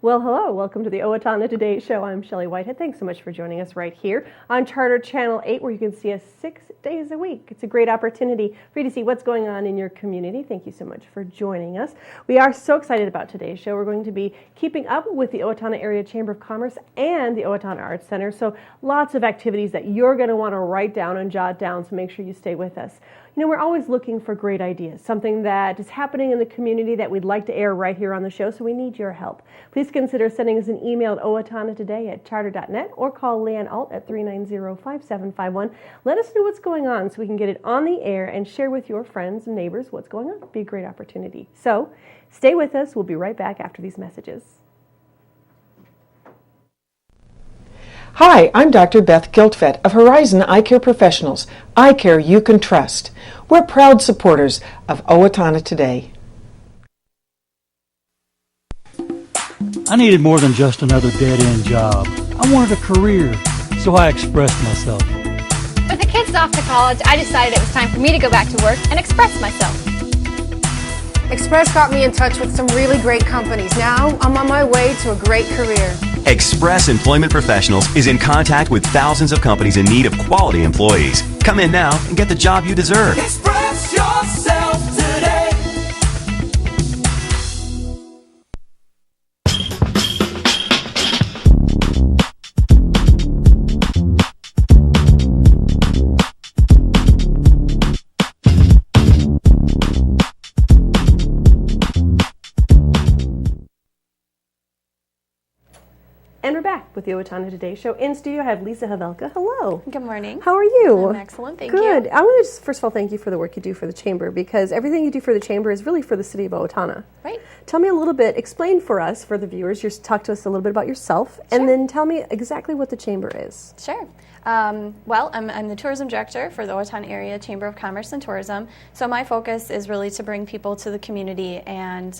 Well, hello. Welcome to the Owatonna Today Show. I'm Shelley Whitehead. Thanks so much for joining us right here on Charter Channel 8, where you can see us 6 days a week. It's a great opportunity for you to see what's going on in your community. Thank you so much for joining us. We are so excited about today's show. We're going to be keeping up with the Owatonna Area Chamber of Commerce and the Owatonna Arts Center. So lots of activities that you're going to want to write down and jot down, so make sure you stay with us. You know, we're always looking for great ideas, something that is happening in the community that we'd like to air right here on the show, so we need your help. Please consider sending us an email at owatonnatoday@charter.net or call Leanne Alt at 390-5751. Let us know what's going on so we can get it on the air and share with your friends and neighbors what's going on. It'd be a great opportunity. So stay with us. We'll be right back after these messages. Hi, I'm Dr. Beth Giltfett of Horizon Eye Care Professionals, eye care you can trust. We're proud supporters of Owatonna Today. I needed more than just another dead-end job. I wanted a career, so I expressed myself. With the kids off to college, I decided it was time for me to go back to work and express myself. Express got me in touch with some really great companies. Now I'm on my way to a great career. Express Employment Professionals is in contact with thousands of companies in need of quality employees. Come in now and get the job you deserve. Express yourself today. And we're back with the Owatonna Today Show. In studio, I have Lisa Havelka. Hello. Good morning. How are you? I'm excellent, thank you. Good. I want to just, first of all, thank you for the work you do for the Chamber, because everything you do for the Chamber is really for the city of Owatonna. Right. Tell me a little bit, explain for us, for the viewers, just talk to us a little bit about yourself, and then tell me exactly what the Chamber is. Sure. Well, I'm the tourism director for the Owatonna Area Chamber of Commerce and Tourism. So my focus is really to bring people to the community, and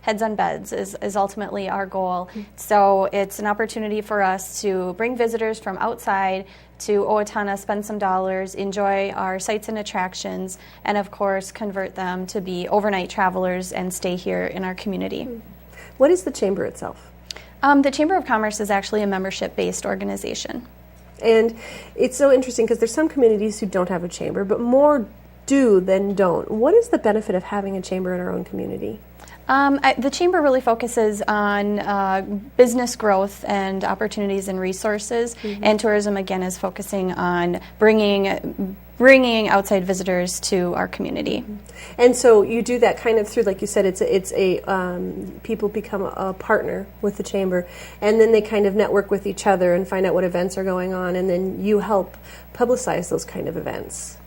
heads on beds is ultimately our goal. So it's an opportunity for us to bring visitors from outside to Owatonna, spend some dollars, enjoy our sights and attractions, and of course convert them to be overnight travelers and stay here in our community. What is the Chamber itself? The Chamber of Commerce is actually a membership-based organization. And it's so interesting because there's some communities who don't have a chamber, but more do than don't. What is the benefit of having a chamber in our own community? The Chamber really focuses on business growth and opportunities and resources, and tourism, again, is focusing on bringing outside visitors to our community. And so you do that kind of through, like you said, it's people become a partner with the Chamber, and then they kind of network with each other and find out what events are going on, and then you help publicize those kind of events.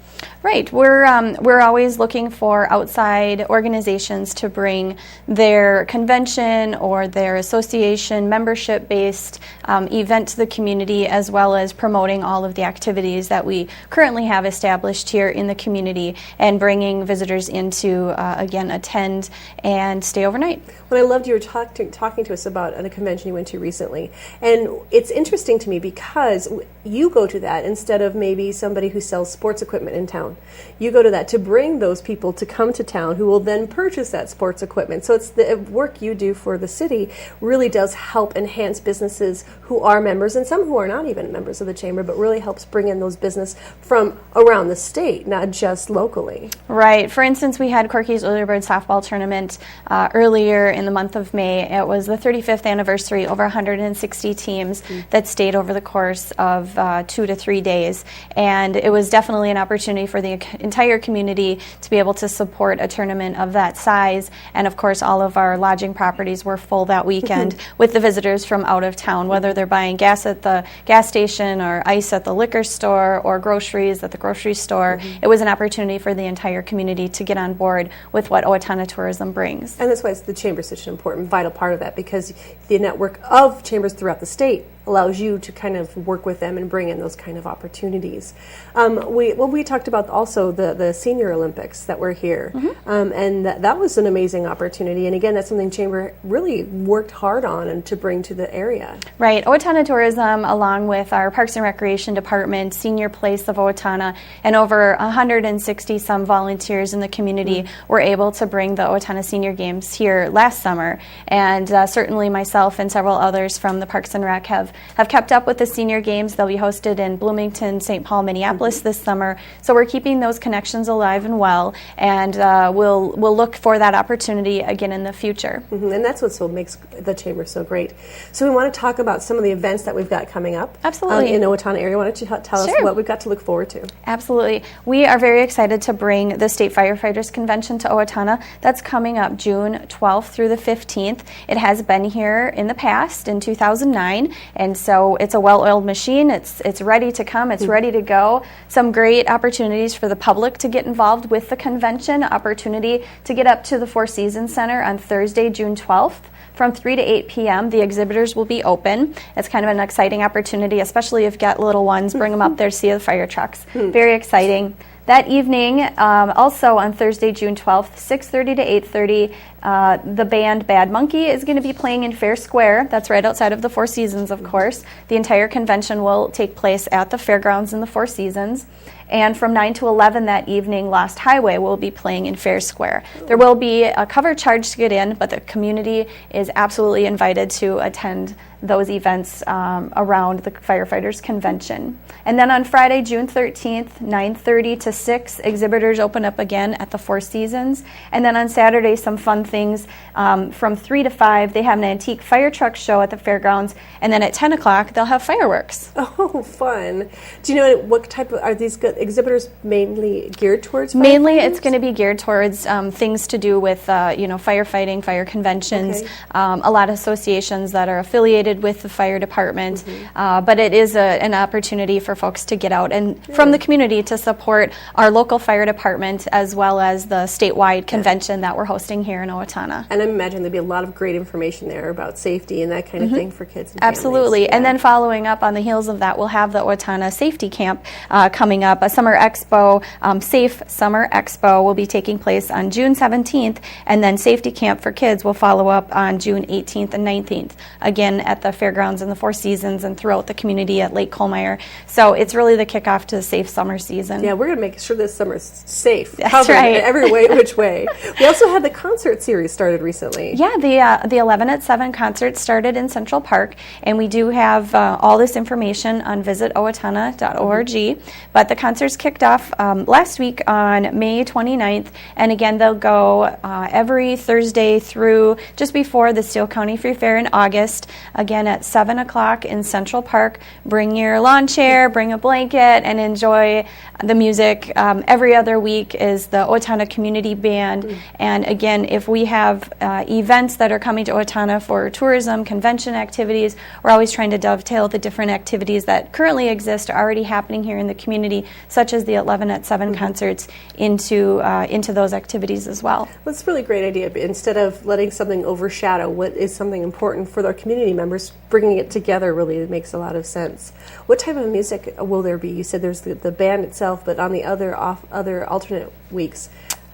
Right. We're always looking for outside organizations to bring their convention or their association membership-based event to the community, as well as promoting all of the activities that we currently have established here in the community and bringing visitors in to, again, attend and stay overnight. Well, I loved you were talking to us about a convention you went to recently. And it's interesting to me because you go to that instead of maybe somebody who sells sports equipment in town. You go to that to bring those people to come to town who will then purchase that sports equipment. So it's the work you do for the city really does help enhance businesses who are members and some who are not even members of the Chamber, but really helps bring in those business from around the state, not just locally. Right. For instance, we had Corky's Early Bird Softball Tournament earlier in the month of May. It was the 35th anniversary, over 160 teams that stayed over the course of 2 to 3 days. And it was definitely an opportunity for the entire community to be able to support a tournament of that size. And of course, all of our lodging properties were full that weekend with the visitors from out of town, whether they're buying gas at the gas station or ice at the liquor store or groceries at the grocery store. It was an opportunity for the entire community to get on board with what Owatonna tourism brings. And that's why the Chamber is such an important, vital part of that, because the network of chambers throughout the state allows you to kind of work with them and bring in those kind of opportunities. We talked about also the Senior Olympics that were here, and that was an amazing opportunity. And again, that's something Chamber really worked hard on and to bring to the area. Right. Owatonna Tourism, along with our Parks and Recreation Department, Senior Place of Owatonna, and over 160 some volunteers in the community were able to bring the Owatonna Senior Games here last summer. And certainly myself and several others from the Parks and Rec have kept up with the Senior Games. They'll be hosted in Bloomington, St. Paul, Minneapolis this summer. So we're keeping those connections alive and well, and we'll look for that opportunity again in the future. And that's what makes the Chamber so great. So we want to talk about some of the events that we've got coming up. Absolutely. In the Owatonna area. Why don't you tell us what we've got to look forward to? Absolutely. We are very excited to bring the State Firefighters Convention to Owatonna. That's coming up June 12th through the 15th. It has been here in the past, in 2009, and so it's a well-oiled machine. It's ready to come. It's ready to go. Some great opportunities for the public to get involved with the convention. Opportunity to get up to the Four Seasons Center on Thursday, June 12th. From 3 to 8 p.m., the exhibitors will be open. It's kind of an exciting opportunity, especially if you've got little ones, bring them up there to see the fire trucks. Very exciting. That evening, also on Thursday, June 12th, 6:30 to 8:30, the band Bad Monkey is going to be playing in Fair Square. That's right outside of the Four Seasons, of course. The entire convention will take place at the fairgrounds in the Four Seasons. And from 9 to 11 that evening, Lost Highway will be playing in Fair Square. There will be a cover charge to get in, but the community is absolutely invited to attend those events around the Firefighters Convention. And then on Friday, June 13th, 9:30 to 6, exhibitors open up again at the Four Seasons. And then on Saturday, some fun things. From 3 to 5, they have an antique fire truck show at the fairgrounds. And then at 10 o'clock, they'll have fireworks. Oh, fun. Do you know what type of, are these exhibitors mainly geared towards firefighters? Mainly, it's going to be geared towards things to do with, firefighting, fire conventions, a lot of associations that are affiliated with the fire department, but it is an opportunity for folks to get out and from the community to support our local fire department as well as the statewide convention that we're hosting here in Owatonna. And I imagine there'd be a lot of great information there about safety and that kind of thing for kids and Absolutely. families. And then following up on the heels of that, we'll have the Owatonna Safety Camp coming up. A summer expo, Safe Summer Expo, will be taking place on June 17th, and then Safety Camp for Kids will follow up on June 18th and 19th, again at the fairgrounds and the Four Seasons and throughout the community at Lake Colmeyer. So it's really the kickoff to the safe summer season. Yeah, we're going to make sure this summer is safe. That's right. Every which way. We also had the concert series started recently. Yeah, the 11 at 7 concert started in Central Park, and we do have all this information on visitowatonna.org. But the concerts kicked off last week on May 29th, and again, they'll go every Thursday through just before the Steele County Free Fair in August. Again, at 7 o'clock in Central Park. Bring your lawn chair, bring a blanket, and enjoy the music. Every other week is the Owatonna Community Band. And again, if we have events that are coming to Owatonna for tourism, convention activities, we're always trying to dovetail the different activities that currently exist, are already happening here in the community, such as the 11 at 7 concerts, into those activities as well. Well, it's a really great idea. Instead of letting something overshadow what is something important for their community members, bringing it together really makes a lot of sense. What type of music will there be? You said there's the band itself, but on the other alternate weeks,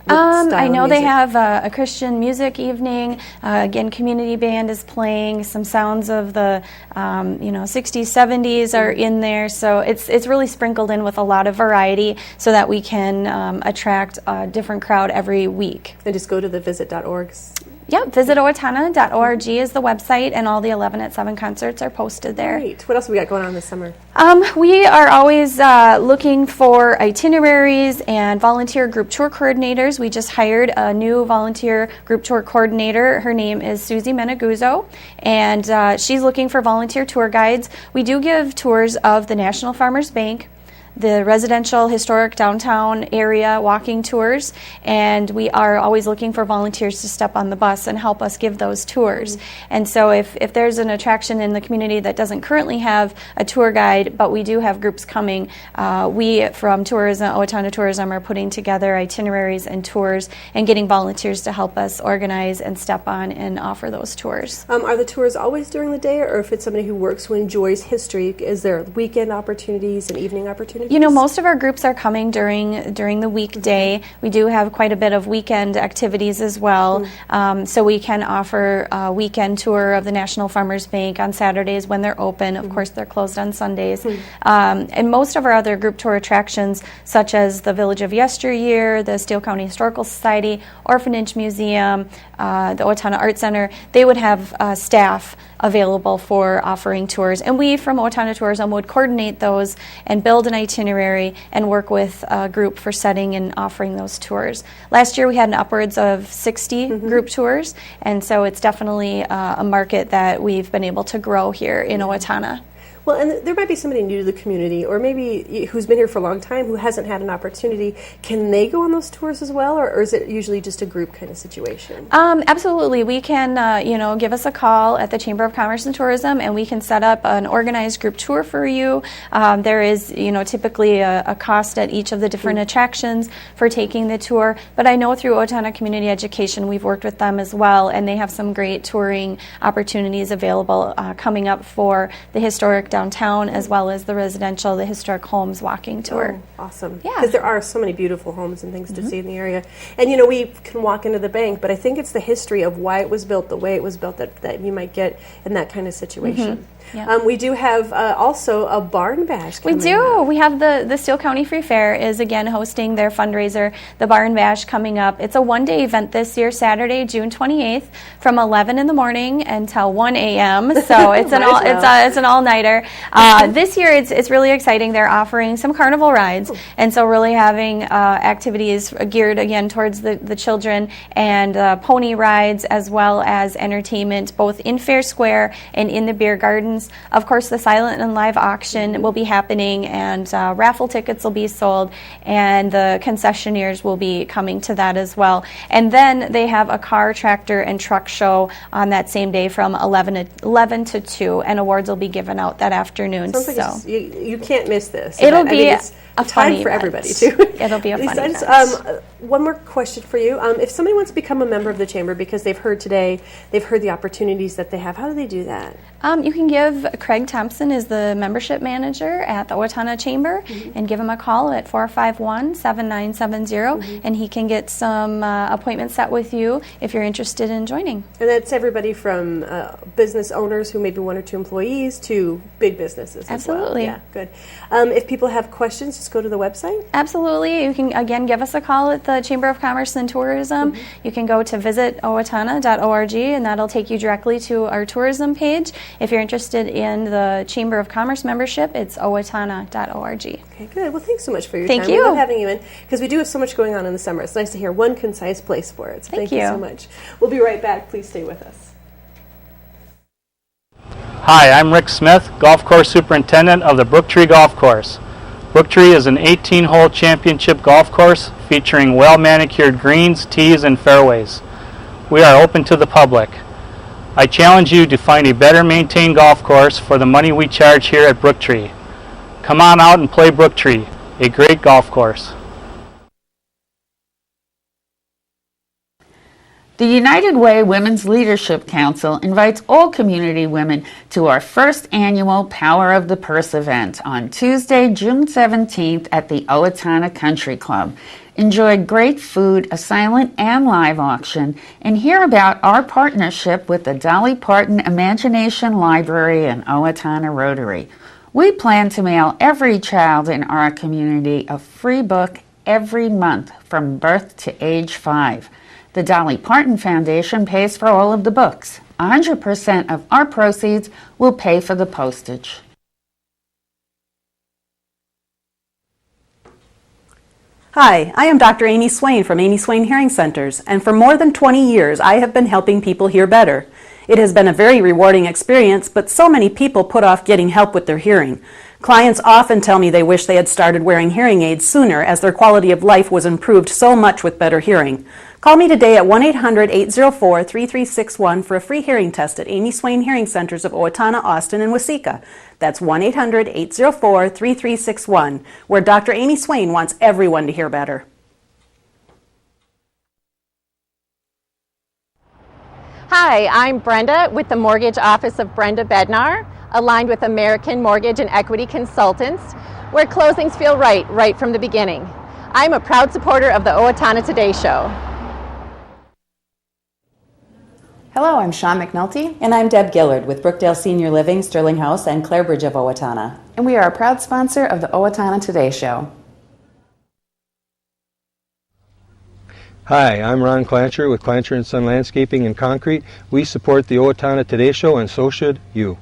I know they have a Christian music evening. Again, community band is playing. Some sounds of the 60s, 70s are in there. So it's really sprinkled in with a lot of variety so that we can attract a different crowd every week. And just go to the visit.org. Yep, visitowatonna.org is the website, and all the 11 at 7 concerts are posted there. Great. What else have we got going on this summer? We are always looking for itineraries and volunteer group tour coordinators. We just hired a new volunteer group tour coordinator. Her name is Susie Meneguzzo, and she's looking for volunteer tour guides. We do give tours of the National Farmers Bank, the residential historic downtown area walking tours, and we are always looking for volunteers to step on the bus and help us give those tours. And so if there's an attraction in the community that doesn't currently have a tour guide, but we do have groups coming, we from Owatonna Tourism are putting together itineraries and tours and getting volunteers to help us organize and step on and offer those tours. Are the tours always during the day, or if it's somebody who works, who enjoys history, is there weekend opportunities and evening opportunities? You know, most of our groups are coming during the weekday. We do have quite a bit of weekend activities as well. So we can offer a weekend tour of the National Farmers Bank on Saturdays when they're open. Of course, they're closed on Sundays. And most of our other group tour attractions, such as the Village of Yesteryear, the Steele County Historical Society, Orphanage Museum, the Owatonna Arts Center, they would have staff available for offering tours. And we from Owatonna Tourism would coordinate those and build an itinerary and work with a group for setting and offering those tours. Last year we had upwards of 60 group tours, and so it's definitely a market that we've been able to grow here in Owatonna. Well, and there might be somebody new to the community, or maybe who's been here for a long time who hasn't had an opportunity. Can they go on those tours as well, or is it usually just a group kind of situation? Absolutely. We can, give us a call at the Chamber of Commerce and Tourism, and we can set up an organized group tour for you. There is, typically a cost at each of the different attractions for taking the tour. But I know through Owatonna Community Education, we've worked with them as well, and they have some great touring opportunities available coming up for the historic downtown, as well as the residential, the historic homes walking tour. Oh, awesome. Yeah. Because there are so many beautiful homes and things to see in the area. And, we can walk into the bank, but I think it's the history of why it was built, the way it was built, that you might get in that kind of situation. Yeah. We do have also a barn bash coming We do. up. We have the Steele County Free Fair is again hosting their fundraiser, the Barn Bash, coming up. It's a one-day event this year, Saturday, June 28th, from 11 in the morning until 1 a.m. So it's it's an all-nighter. This year it's really exciting. They're offering some carnival rides, and so really having activities geared again towards the children, and pony rides, as well as entertainment both in Fair Square and in the beer gardens. Of course, the silent and live auction will be happening, and raffle tickets will be sold, and the concessionaires will be coming to that as well. And then they have a car, tractor, and truck show on that same day from 11 to 2, and awards will be given out that afternoon. Sounds like you can't miss this. It'll be it's a time fun for event. everybody, too. It'll be a fun Lisa, event. one more question for you. If somebody wants to become a member of the Chamber because they've heard the opportunities that they have, how do they do that? You can give Craig Thompson is the membership manager at the Owatonna Chamber, and give him a call at 451-7970, and he can get some appointments set with you if you're interested in joining. And that's everybody from business owners who maybe 1 or 2 employees to big businesses Absolutely. as well. Yeah, good. If people have questions, just go to the website. Absolutely. You can, again, give us a call at the Chamber of Commerce and Tourism. You can go to visitowatonna.org, and that'll take you directly to our tourism page. If you're interested in the Chamber of Commerce membership, it's owatonna.org. Okay, good. Well, thanks so much for your Thank time. you. We love having you in because we do have so much going on in the summer. It's nice to hear one concise place for it. So Thank you you so much. We'll be right back. Please stay with us. Hi, I'm Rick Smith, Golf Course Superintendent of the Brooktree Golf Course. Brooktree is an 18-hole championship golf course featuring well-manicured greens, tees, and fairways. We are open to the public. I challenge you to find a better maintained golf course for the money we charge here at Brooktree. Come on out and play Brooktree, a great golf course. The United Way Women's Leadership Council invites all community women to our first annual Power of the Purse event on Tuesday, June 17th at the Owatonna Country Club. Enjoy great food, a silent and live auction, and hear about our partnership with the Dolly Parton Imagination Library and Owatonna Rotary. We plan to mail every child in our community a free book every month from birth to age 5. The Dolly Parton Foundation pays for all of the books. 100% of our proceeds will pay for the postage. Hi, I am Dr. Amy Swain from Amy Swain Hearing Centers, and for more than 20 years I have been helping people hear better. It has been a very rewarding experience, but so many people put off getting help with their hearing. Clients often tell me they wish they had started wearing hearing aids sooner as their quality of life was improved so much with better hearing. Call me today at 1-800-804-3361 for a free hearing test at Amy Swain Hearing Centers of Owatonna, Austin, and Waseca. That's 1-800-804-3361, where Dr. Amy Swain wants everyone to hear better. Hi, I'm Brenda with the Mortgage Office of Brenda Bednar, aligned with American Mortgage and Equity Consultants, where closings feel right from the beginning. I'm a proud supporter of the Owatonna Today Show. Hello, I'm Sean McNulty. And I'm Deb Gillard with Brookdale Senior Living, Sterling House, and Clarebridge of Owatonna. And we are a proud sponsor of the Owatonna Today Show. Hi, I'm Ron Clancher with Clancher & Son Landscaping and Concrete. We support the Owatonna Today Show, and so should you.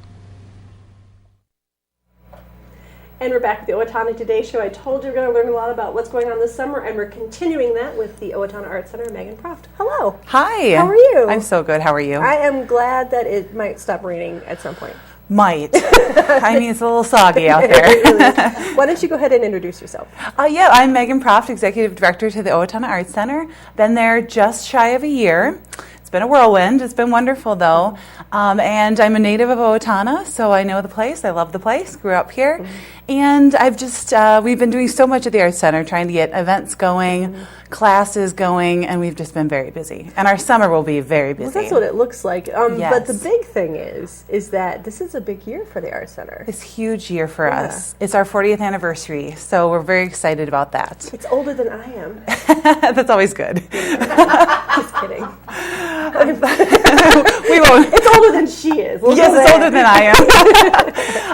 And we're back with the Owatonna Today Show. I told you we're going to learn a lot about what's going on this summer, and we're continuing that with the Owatonna Arts Center, Megan Proft. Hello. Hi. How are you? I'm so good. How are you? I am glad that it might stop raining at some point. Might. I mean, it's a little soggy out there. Really. Why don't you go ahead and introduce yourself? Yeah, I'm Megan Proft, Executive Director to the Owatonna Arts Center. Been there just shy of a year. It's been a whirlwind. It's been wonderful, though. And I'm a native of Owatonna, so I know the place. I love the place. Grew up here. Mm-hmm. And I've just, we've been doing so much at the Arts Center, trying to get events going, classes going, and we've just been very busy. And our summer will be very busy. Well, that's what it looks like. Yes. But the big thing is that this is a big year for the Arts Center. It's a huge year for us. It's our 40th anniversary, so we're very excited about that. It's older than I am. That's always good. Just kidding. We won't. It's older than she is. Yes, it's older than I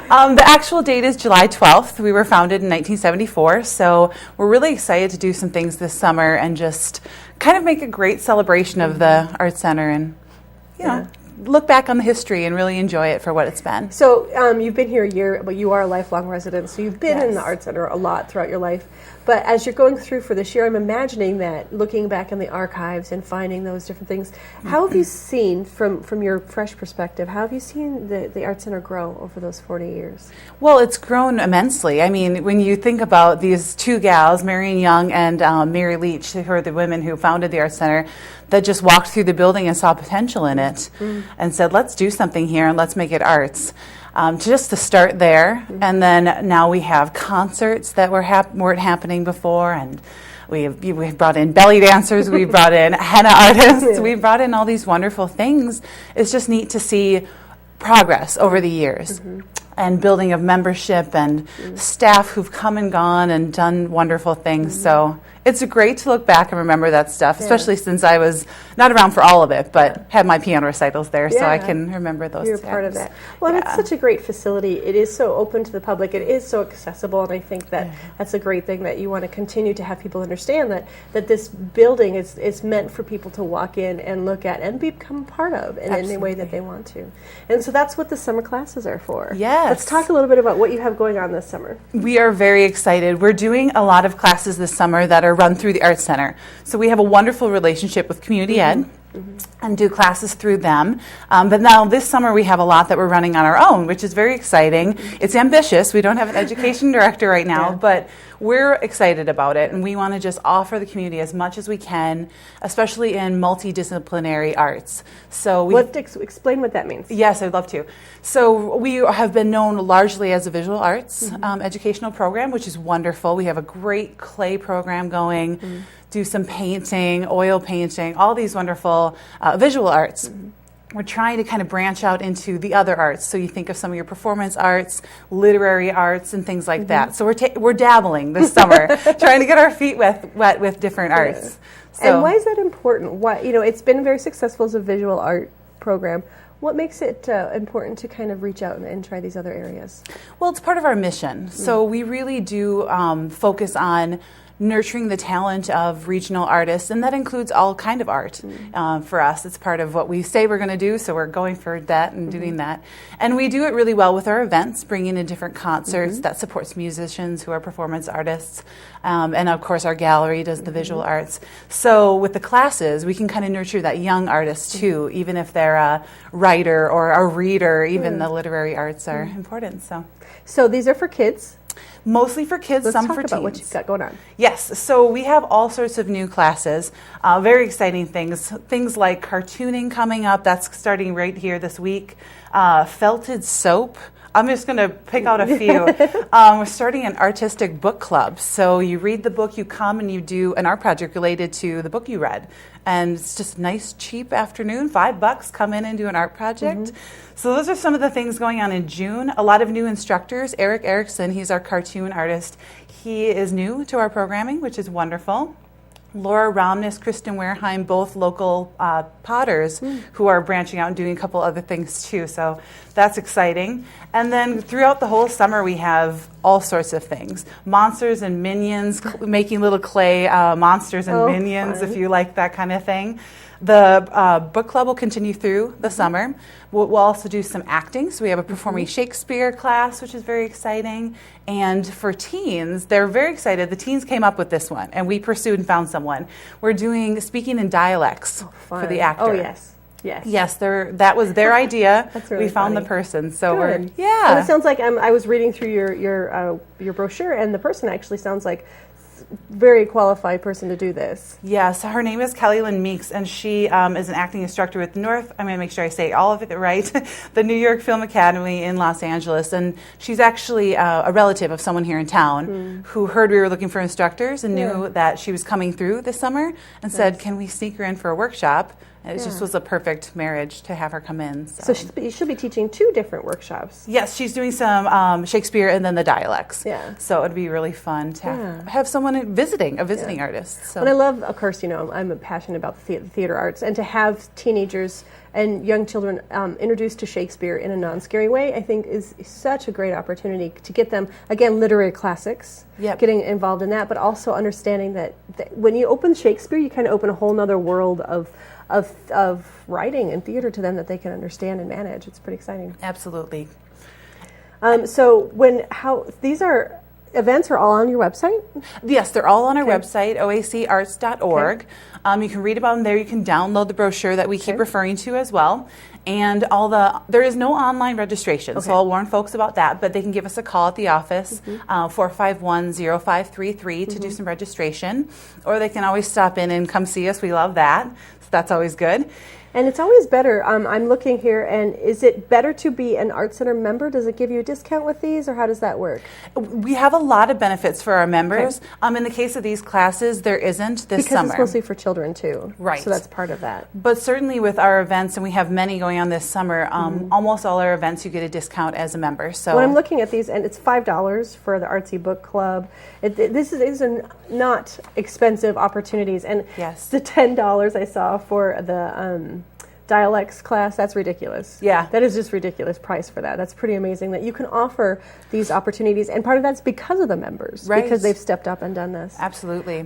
am. The actual date is July 12th. We were founded in 1974, so we're really excited to do some things this summer and just kind of make a great celebration of the Arts Center and, you know, look back on the history and really enjoy it for what it's been. So you've been here a year, but you are a lifelong resident, so you've been in the Arts Center a lot throughout your life. But as you're going through for this year, I'm imagining that looking back in the archives and finding those different things, how have you seen, from your fresh perspective, how have you seen the Arts Center grow over those 40 years? Well, it's grown immensely. I mean, when you think about these two gals, Marion Young and Mary Leach, who are the women who founded the Arts Center, that just walked through the building and saw potential in it and said, let's do something here and let's make it arts. Just to start there, and then now we have concerts that weren't happening before, and we've brought in belly dancers, we've brought in henna artists, we've brought in all these wonderful things. It's just neat to see progress over the years. And building of membership and staff who've come and gone and done wonderful things. So it's great to look back and remember that stuff, especially since I was not around for all of it, but had my piano recitals there, so I can remember those You're times. part of that. Well, it's such a great facility. It is so open to the public. It is so accessible, and I think that that's a great thing that you want to continue to have people understand that this building is meant for people to walk in and look at and become part of in any way that they want to. And so that's what the summer classes are for. Yes. Let's talk a little bit about what you have going on this summer. We are very excited. We're doing a lot of classes this summer that are run through the Arts Center. So we have a wonderful relationship with Community Ed and do classes through them. But now this summer we have a lot that we're running on our own, which is very exciting. It's ambitious. We don't have an education director right now, but we're excited about it, and we want to just offer the community as much as we can, especially in multidisciplinary arts. So explain what that means. Yes, I'd love to. So we have been known largely as a visual arts educational program, which is wonderful. We have a great clay program going, do some painting, oil painting, all these wonderful visual arts. We're trying to kind of branch out into the other arts. So you think of some of your performance arts, literary arts, and things like that. So we're dabbling this summer, trying to get our feet wet with different arts. So, and why is that important? Why, it's been very successful as a visual art program. What makes it important to kind of reach out and try these other areas? Well, it's part of our mission. So we really do focus on nurturing the talent of regional artists, and that includes all kind of art. For us, it's part of what we say we're going to do, so we're going for that and doing that. And we do it really well with our events, bringing in different concerts that supports musicians who are performance artists, and of course our gallery does the visual arts. So with the classes, we can kind of nurture that young artist too, even if they're a writer or a reader. Even the literary arts are important. So these are for kids? Mostly for kids, Let's some talk for about teens. what you've got going on. Yes, so we have all sorts of new classes, very exciting things like cartooning coming up. That's starting right here this week. Felted soap. I'm just going to pick out a few. We're starting an artistic book club. So you read the book, you come and you do an art project related to the book you read. And it's just a nice, cheap afternoon, $5, come in and do an art project. So those are some of the things going on in June. A lot of new instructors. Eric Erickson, he's our cartoon artist. He is new to our programming, which is wonderful. Laura Romness, Kristen Wareheim, both local potters who are branching out and doing a couple other things too. So that's exciting. And then throughout the whole summer, we have all sorts of things. Monsters and minions, making little clay monsters and minions, fun. if you like that kind of thing. The book club will continue through the summer. We'll also do some acting. So we have a performing Shakespeare class, which is very exciting. And for teens, they're very excited. The teens came up with this one, and we pursued and found someone. We're doing speaking in dialects for the actor. Oh, yes. Yes, that was their idea. That's really we found funny. the person. So Good. yeah. And it sounds like I was reading through your brochure, and the person actually sounds like very qualified person to do this. Yes, her name is Kelly Lynn Meeks, and she is an acting instructor with I'm going to make sure I say all of it right, the New York Film Academy in Los Angeles. And she's actually a relative of someone here in town who heard we were looking for instructors and knew that she was coming through this summer and said, can we sneak her in for a workshop? And it just was a perfect marriage to have her come in. So she'll be teaching 2 different workshops. Yes, she's doing some Shakespeare and then the dialects. Yeah. So it'd be really fun to have someone visiting, a visiting artist. So. And I love, of course, I'm passionate about the theater arts, and to have teenagers and young children introduced to Shakespeare in a non-scary way, I think is such a great opportunity to get them, again, literary classics, getting involved in that, but also understanding that when you open Shakespeare, you kind of open a whole other world of writing and theater to them that they can understand and manage. It's pretty exciting. Absolutely. So these events are all on your website? Yes, they're all on our website, oacarts.org. You can read about them there. You can download the brochure that we keep referring to as well. And there is no online registration, so I'll warn folks about that, but they can give us a call at the office, 451-0533 to do some registration, or they can always stop in and come see us. We love that, so that's always good. And it's always better. I'm looking here, and is it better to be an Art Center member? Does it give you a discount with these, or how does that work? We have a lot of benefits for our members. In the case of these classes, there isn't this summer. Because it's mostly for children, too. Right. So that's part of that. But certainly with our events, and we have many going on this summer, almost all our events you get a discount as a member. So when I'm looking at these, and it's $5 for the Artsy Book Club, these are not expensive opportunities. And the $10 I saw for the dialects class, that's ridiculous. Yeah. That is just ridiculous price for that. That's pretty amazing that you can offer these opportunities, and part of that's because of the members, because they've stepped up and done this. Absolutely.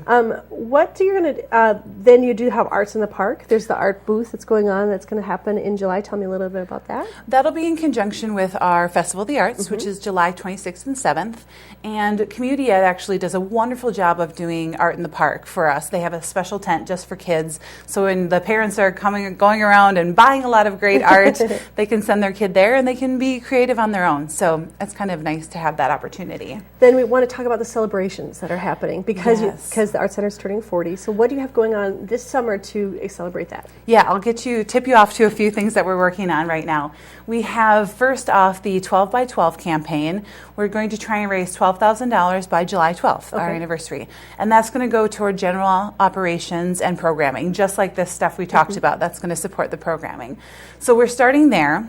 What do you going to, then you do have Arts in the Park. There's the art booth that's going on that's going to happen in July. Tell me a little bit about that. That'll be in conjunction with our Festival of the Arts, which is July 26th and 7th. And Community Ed actually does a wonderful job of doing art in the park for us. They have a special tent just for kids. So when the parents are going around and buying a lot of great art, they can send their kid there and they can be creative on their own. So it's kind of nice to have that opportunity. Then we want to talk about the celebrations that are happening because the Art Center is turning 40. So what do you have going on this summer to celebrate that? Yeah, I'll tip you off to a few things that we're working on right now. We have first off the 12 by 12 campaign. We're going to try and raise $12,000 by July 12th, our anniversary. And that's going to go toward general operations and programming, just like this stuff we talked about. That's going to support the programming. So we're starting there.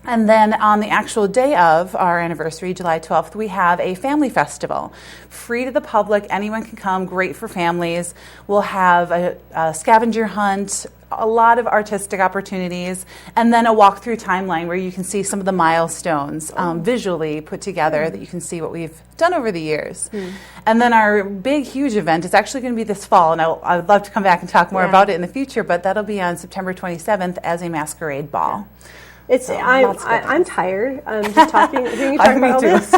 And then on the actual day of our anniversary, July 12th, we have a family festival. Free to the public, anyone can come, great for families. We'll have a scavenger hunt, a lot of artistic opportunities, and then a walkthrough timeline where you can see some of the milestones visually put together that you can see what we've done over the years. And then our big, huge event is actually going to be this fall, and I would love to come back and talk more about it in the future, but that'll be on September 27th as a masquerade ball. I'm tired just talking, hearing you talk about all this.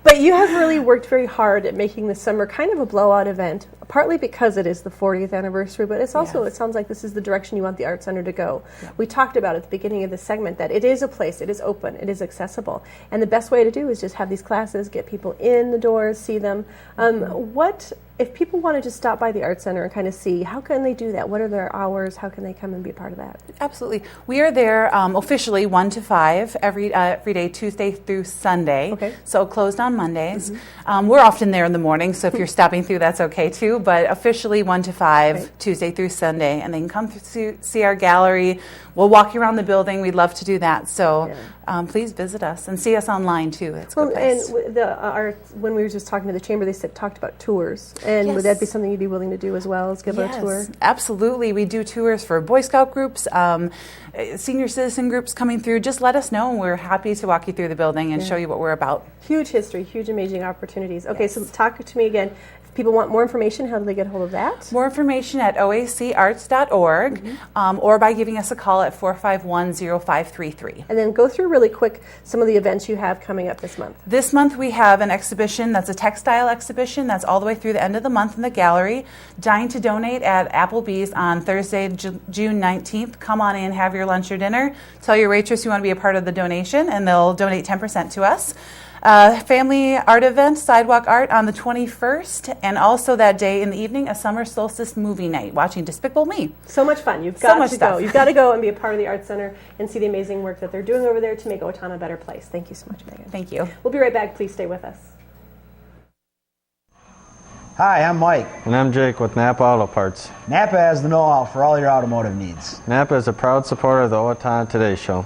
But you have really worked very hard at making this summer kind of a blowout event, partly because it is the 40th anniversary, but it's also, it sounds like this is the direction you want the Art Center to go. Yeah. We talked about at the beginning of the segment that it is a place, it is open, it is accessible, and the best way to do is just have these classes, get people in the doors, see them. If people wanted to stop by the Art Center and kind of see, how can they do that? What are their hours? How can they come and be a part of that? Absolutely. We are there officially 1 to 5 every day, Tuesday through Sunday. Okay. So closed on Mondays. We're often there in the morning, so if you're stopping through, that's okay too. But officially 1 to 5, Tuesday through Sunday. And they can come see our gallery. We'll walk you around the building. We'd love to do that. So please visit us and see us online too. That's a good place. And when we were just talking to the chamber, they talked about tours. And would that be something you'd be willing to do as well, as give a tour? Absolutely. We do tours for Boy Scout groups, senior citizen groups coming through. Just let us know, and we're happy to walk you through the building and show you what we're about. Huge history, huge amazing opportunities. Okay, so talk to me again. If people want more information, how do they get hold of that? More information at oacarts.org or by giving us a call at 451-0533. And then go through really quick some of the events you have coming up this month. This month we have an exhibition that's a textile exhibition that's all the way through the end of the month in the gallery. Dine to donate at Applebee's on Thursday, June 19th. Come on in, have your lunch or dinner. Tell your waitress you want to be a part of the donation, and they'll donate 10% to us. Family art event, Sidewalk Art on the 21st, and also that day in the evening, a summer solstice movie night, watching Despicable Me. So much fun. You've got to go. You've got to go and be a part of the Art Center and see the amazing work that they're doing over there to make Owatonna a better place. Thank you so much, Megan. Thank you. We'll be right back. Please stay with us. Hi, I'm Mike. And I'm Jake with Napa Auto Parts. Napa has the know-how for all your automotive needs. Napa is a proud supporter of the Owatonna Today Show.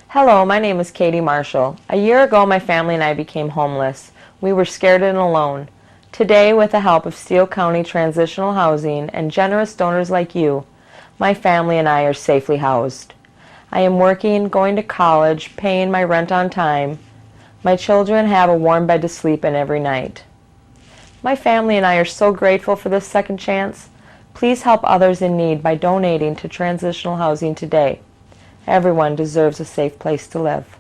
Hello, my name is Katie Marshall. A year ago, my family and I became homeless. We were scared and alone. Today, with the help of Steele County Transitional Housing and generous donors like you, my family and I are safely housed. I am working, going to college, paying my rent on time. My children have a warm bed to sleep in every night. My family and I are so grateful for this second chance. Please help others in need by donating to transitional housing today. Everyone deserves a safe place to live.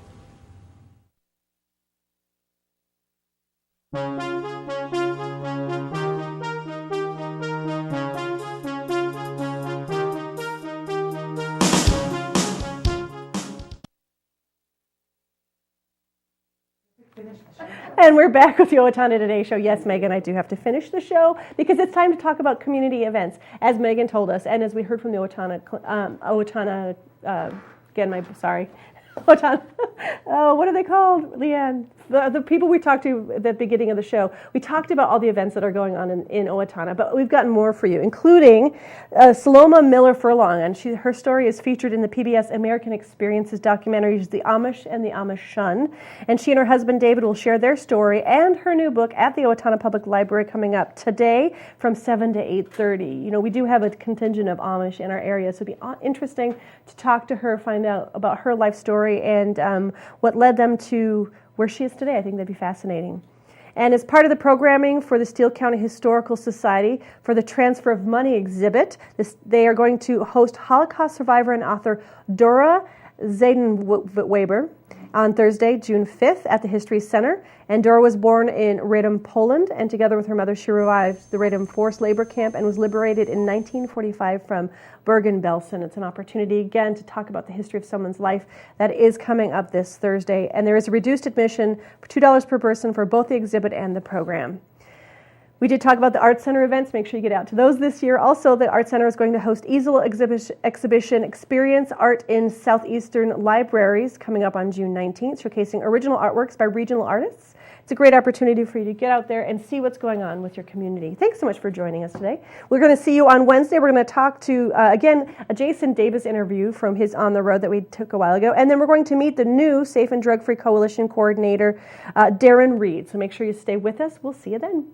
And we're back with the Owatonna Today Show. Yes, Megan, I do have to finish the show because it's time to talk about community events. As Megan told us, and as we heard from the Owatonna, what are they called, Leanne? The people we talked to at the beginning of the show. We talked about all the events that are going on in Owatonna, but we've got more for you, including Saloma Miller Furlong, and her story is featured in the PBS American Experiences documentaries The Amish and The Amish Shun, and she and her husband David will share their story and her new book at the Owatonna Public Library coming up today from 7 to 8:30. You know, we do have a contingent of Amish in our area, so it'd be interesting to talk to her, find out about her life story and what led them to where she is today. I think that'd be fascinating. And as part of the programming for the Steele County Historical Society for the Transfer of Money exhibit, they are going to host Holocaust survivor and author Dora Zayden-Weber on Thursday, June 5th at the History Center. And Dora was born in Radom, Poland, and together with her mother, she revived the Radom forced labor camp and was liberated in 1945 from Bergen-Belsen. It's an opportunity, again, to talk about the history of someone's life that is coming up this Thursday. And there is a reduced admission for $2 per person for both the exhibit and the program. We did talk about the Art Center events. Make sure you get out to those this year. Also, the Art Center is going to host easel exhibition Experience Art in Southeastern Libraries coming up on June 19th, showcasing original artworks by regional artists. It's a great opportunity for you to get out there and see what's going on with your community. Thanks so much for joining us today. We're going to see you on Wednesday. We're going to talk to, again, a Jason Davis interview from his On the Road that we took a while ago. And then we're going to meet the new Safe and Drug Free Coalition Coordinator, Darren Reed. So make sure you stay with us. We'll see you then.